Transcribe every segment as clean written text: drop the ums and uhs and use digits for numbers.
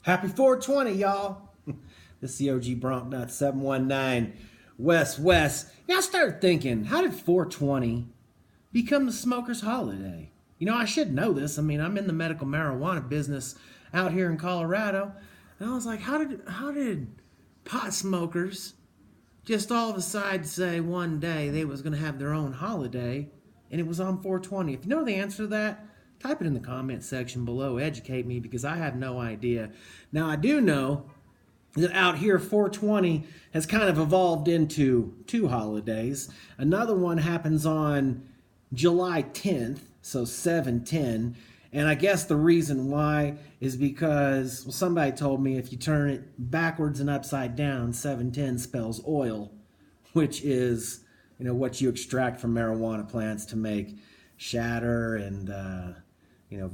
Happy 420, y'all. This is the OG Bronc Nut 719 West. I started thinking, how did 420 become the smoker's holiday? I should know this. I'm in the medical marijuana business out here in Colorado. And I was like, how did pot smokers just all of a sudden say one day they was going to have their own holiday, and it was on 420? If you know the answer to that, type it in the comment section below. Educate me, because I have no idea. Now, I do know that out here 420 has kind of evolved into two holidays. Another one happens on July 10th, so 7/10. And I guess the reason why is because, well, somebody told me if you turn it backwards and upside down, 7/10 spells oil, which is, what you extract from marijuana plants to make shatter and,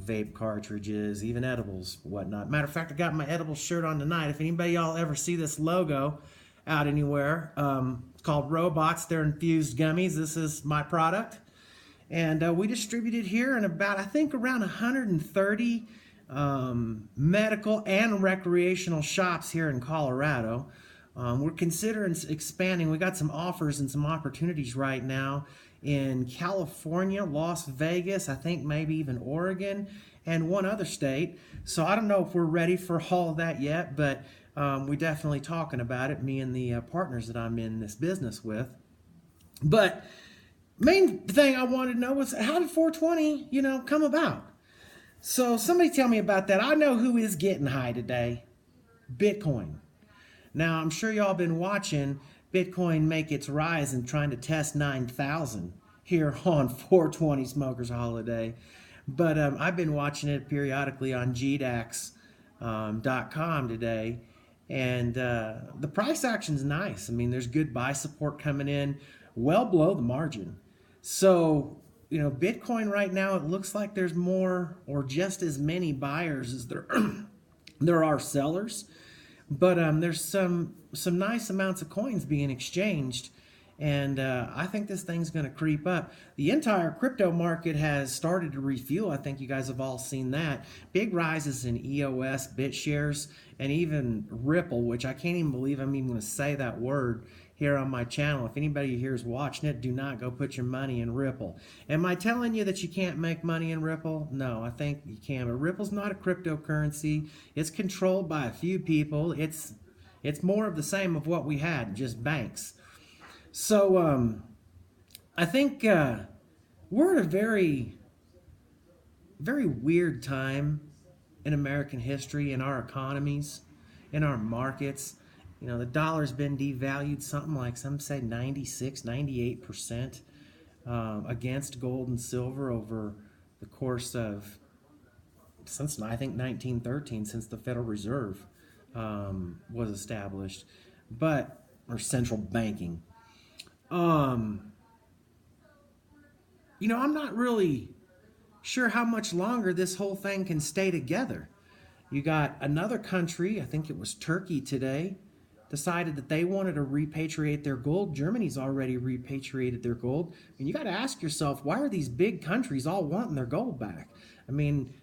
vape cartridges, even edibles, whatnot. Matter of fact, I got my edibles shirt on tonight. If anybody y'all ever see this logo out anywhere, it's called Robots. They're infused gummies. This is my product. And we distribute it here in about, I think, around 130 medical and recreational shops here in Colorado. We're considering expanding. We got some offers and some opportunities right now in California, Las Vegas, I think maybe even Oregon, and one other state. So I don't know if we're ready for all of that yet, but we're definitely talking about it, me and the partners that I'm in this business with. But main thing I wanted to know was, how did 420, come about? So somebody tell me about that. I know who is getting high today. Bitcoin. Now, I'm sure y'all been watching Bitcoin make its rise and trying to test 9,000 here on 420 Smokers Holiday. But I've been watching it periodically on GDAX.com today. And the price action's nice. There's good buy support coming in well below the margin. So, Bitcoin right now, it looks like there's more or just as many buyers as there are sellers. But there's some nice amounts of coins being exchanged, and I think this thing's going to creep up. The entire crypto market has started to refuel. I think you guys have all seen that. Big rises in EOS, BitShares, and even Ripple, which I can't even believe I'm even going to say that word here on my channel. If anybody here is watching it, do not go put your money in Ripple. Am I telling you that you can't make money in Ripple? No, I think you can. But Ripple's not a cryptocurrency. It's controlled by a few people. It's more of the same of what we had, just banks. So I think we're at a very, very weird time in American history, in our economies, in our markets. The dollar's been devalued something like, some say 96, 98% against gold and silver over the course of, since I think 1913, since the Federal Reserve was established, or central banking. I'm not really sure how much longer this whole thing can stay together. You got another country, I think it was Turkey today, decided that they wanted to repatriate their gold. Germany's already repatriated their gold. You got to ask yourself, why are these big countries all wanting their gold back?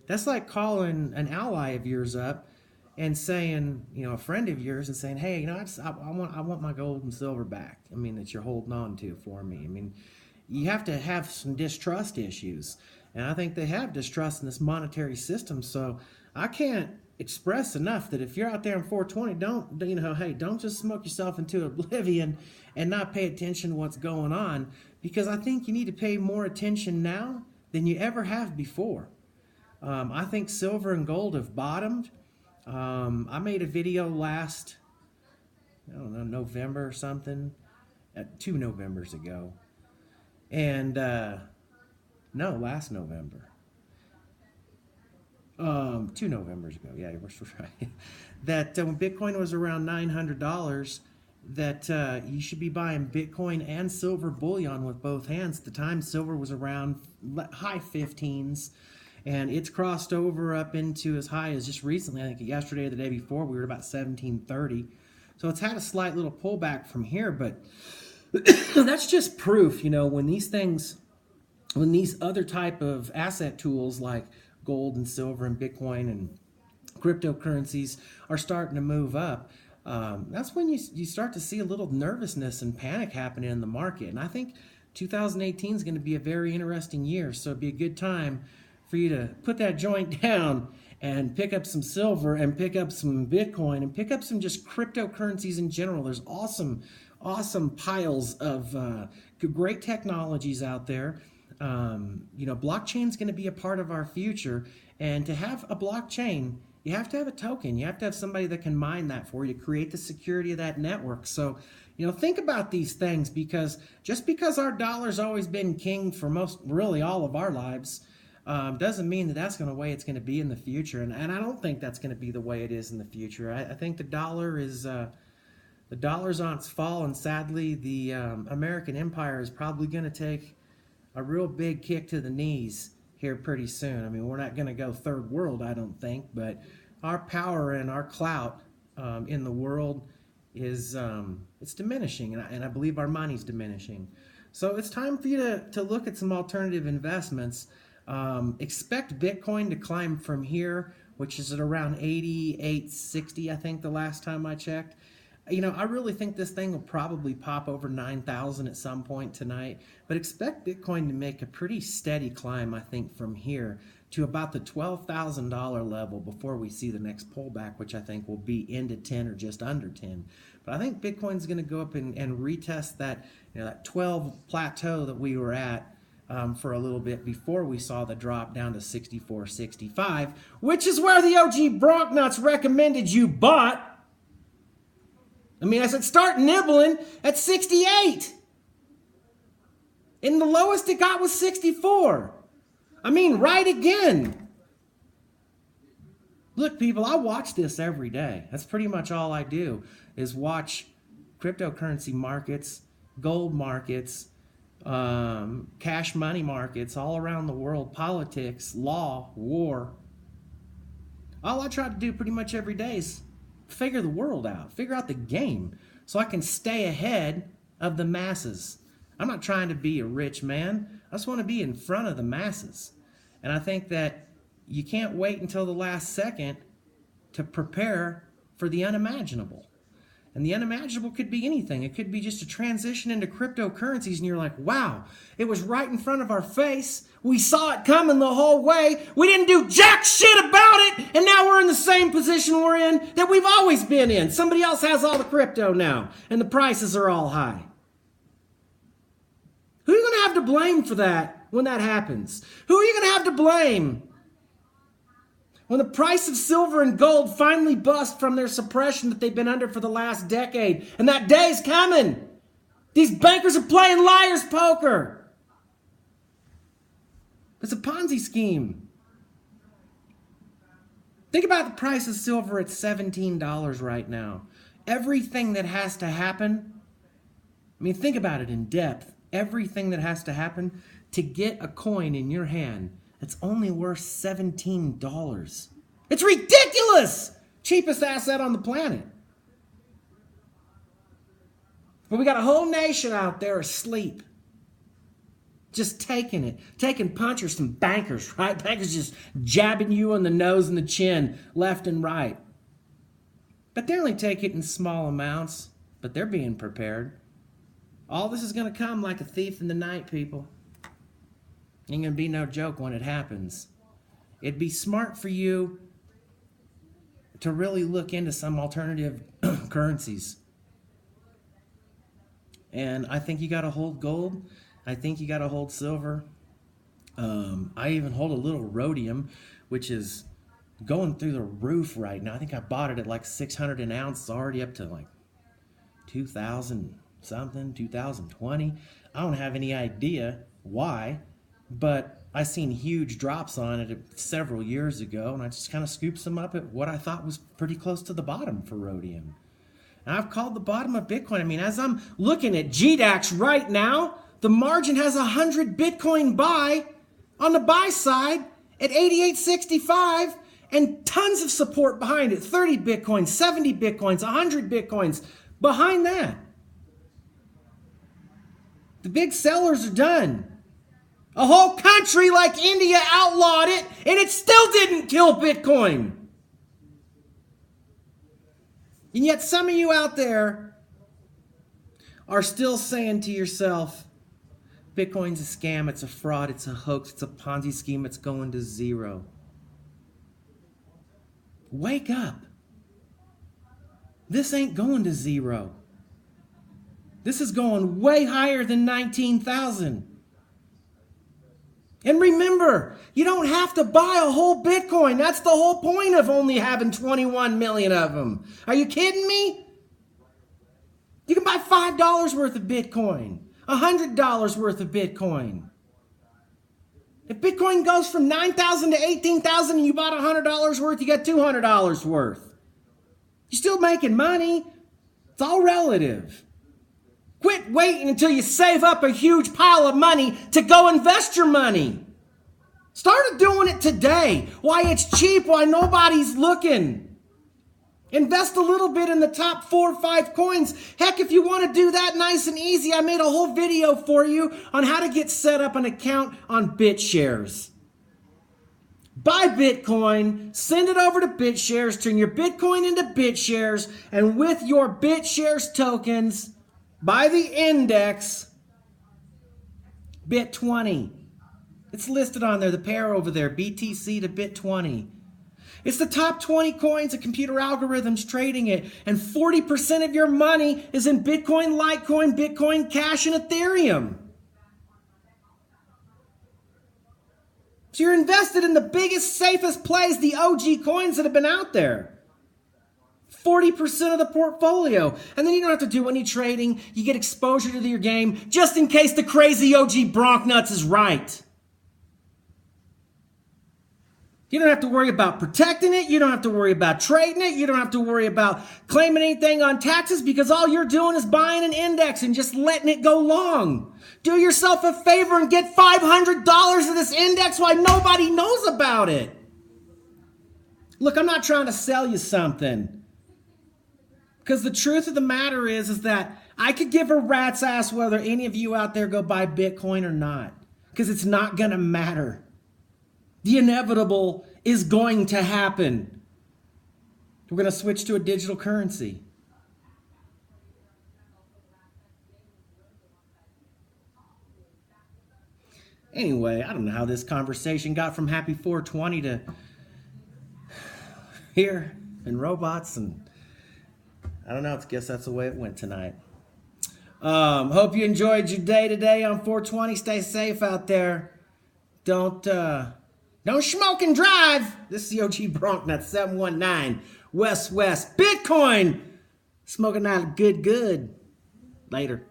That's like calling an ally of yours up and saying, a friend of yours, and saying, hey, I want my gold and silver back. That you're holding on to for me. You have to have some distrust issues. And I think they have distrust in this monetary system. So I can't express enough that if you're out there in 420, don't just smoke yourself into oblivion and not pay attention to what's going on, because I think you need to pay more attention now than you ever have before. I think silver and gold have bottomed. I made a video last, November or something, 2 Novembers ago, and last November. 2 Novembers ago, yeah, you're right. That when Bitcoin was around $900, that you should be buying Bitcoin and silver bullion with both hands. At the time, silver was around high 15s, and it's crossed over up into as high as just recently. I think yesterday or the day before, we were about 1730. So it's had a slight little pullback from here, but that's just proof, when these other type of asset tools like gold and silver and Bitcoin and cryptocurrencies are starting to move up, that's when you start to see a little nervousness and panic happening in the market. And I think 2018 is going to be a very interesting year. So it'd be a good time for you to put that joint down and pick up some silver and pick up some Bitcoin and pick up some just cryptocurrencies in general. There's awesome piles of great technologies out there. Blockchain is going to be a part of our future. And to have a blockchain, you have to have a token. You have to have somebody that can mine that for you to create the security of that network. So, think about these things, because just because our dollar's always been king for really all of our lives, doesn't mean that that's going to the way it's going to be in the future. And I don't think that's going to be the way it is in the future. I think the dollar's on its fall, and sadly, the American empire is probably going to take a real big kick to the knees here pretty soon. I mean, we're not going to go third world, I don't think, but our power and our clout in the world is it's diminishing, and I believe our money's diminishing. So it's time for you to look at some alternative investments. Expect Bitcoin to climb from here, which is at around 88.60, I think, the last time I checked. I really think this thing will probably pop over 9,000 at some point tonight, but expect Bitcoin to make a pretty steady climb, I think, from here to about the $12,000 level before we see the next pullback, which I think will be into 10 or just under 10. But I think Bitcoin's going to go up and retest that, that 12 plateau that we were at for a little bit before we saw the drop down to 64.65, which is where the OG Bronknuts recommended you bought. I said start nibbling at 68. And the lowest it got was 64. Right again. Look, people, I watch this every day. That's pretty much all I do, is watch cryptocurrency markets, gold markets, cash money markets all around the world, politics, law, war. All I try to do pretty much every day is figure the world out, figure out the game, so I can stay ahead of the masses. I'm not trying to be a rich man. I just want to be in front of the masses. And I think that you can't wait until the last second to prepare for the unimaginable. And the unimaginable could be anything. It could be just a transition into cryptocurrencies, and you're like, wow, it was right in front of our face. We saw it coming the whole way. We didn't do jack shit about it, and now we're in the same position we're in that we've always been in. Somebody else has all the crypto now, and the prices are all high. Who are you going to have to blame for that when that happens? Who are you going to have to blame when the price of silver and gold finally bust from their suppression that they've been under for the last decade? And that day's coming. These bankers are playing liar's poker. It's a Ponzi scheme. Think about the price of silver at $17 right now. Everything that has to happen, think about it in depth. Everything that has to happen to get a coin in your hand that's only worth $17. It's ridiculous! Cheapest asset on the planet. But we got a whole nation out there asleep. Just taking punchers from bankers, right? Bankers just jabbing you on the nose and the chin, left and right. But they only take it in small amounts, but they're being prepared. All this is going to come like a thief in the night, people. Ain't going to be no joke when it happens. It'd be smart for you to really look into some alternative currencies. And I think you got to hold gold. I think you got to hold silver. I even hold a little rhodium, which is going through the roof right now. I think I bought it at like 600 an ounce. It's already up to like 2,000 something, 2020. I don't have any idea why, but I seen huge drops on it several years ago, and I just kind of scooped some up at what I thought was pretty close to the bottom for rhodium. And I've called the bottom of Bitcoin. As I'm looking at GDAX right now, the margin has 100 Bitcoin buy on the buy side at 88.65 and tons of support behind it. 30 Bitcoins, 70 Bitcoins, 100 Bitcoins behind that. The big sellers are done. A whole country like India outlawed it, and it still didn't kill Bitcoin. And yet some of you out there are still saying to yourself, Bitcoin's a scam, it's a fraud, it's a hoax, it's a Ponzi scheme, it's going to zero. Wake up. This ain't going to zero. This is going way higher than 19,000. And remember, you don't have to buy a whole Bitcoin. That's the whole point of only having 21 million of them. Are you kidding me? You can buy $5 worth of Bitcoin, $100 worth of Bitcoin. If Bitcoin goes from 9,000 to 18,000 and you bought $100 worth, you got $200 worth. You're still making money. It's all relative. Quit waiting until you save up a huge pile of money to go invest your money. Start doing it today. Why it's cheap, why nobody's looking. Invest a little bit in the top 4 or 5 coins. Heck, if you want to do that nice and easy, I made a whole video for you on how to get set up an account on BitShares. Buy Bitcoin, send it over to BitShares, turn your Bitcoin into BitShares, and with your BitShares tokens, buy the index BIT20. It's listed on there, the pair over there, BTC to BIT20. It's the top 20 coins, the computer algorithms trading it, and 40% of your money is in Bitcoin, Litecoin, Bitcoin Cash, and Ethereum. So you're invested in the biggest, safest plays, the OG coins that have been out there. 40% of the portfolio. And then you don't have to do any trading. You get exposure to your game just in case the crazy OG Bronc Nuts is right. You don't have to worry about protecting it. You don't have to worry about trading it. You don't have to worry about claiming anything on taxes because all you're doing is buying an index and just letting it go long. Do yourself a favor and get $500 of this index while nobody knows about it. Look, I'm not trying to sell you something. Because the truth of the matter is that I could give a rat's ass whether any of you out there go buy Bitcoin or not. Because it's not going to matter. The inevitable is going to happen. We're going to switch to a digital currency. Anyway, I don't know how this conversation got from Happy 420 to here and robots, and I don't know. I guess that's the way it went tonight. Hope you enjoyed your day today on 420. Stay safe out there. Don't smoke and drive. This is the OG Bronc Nut 719 West Bitcoin. Smoking out good. Later.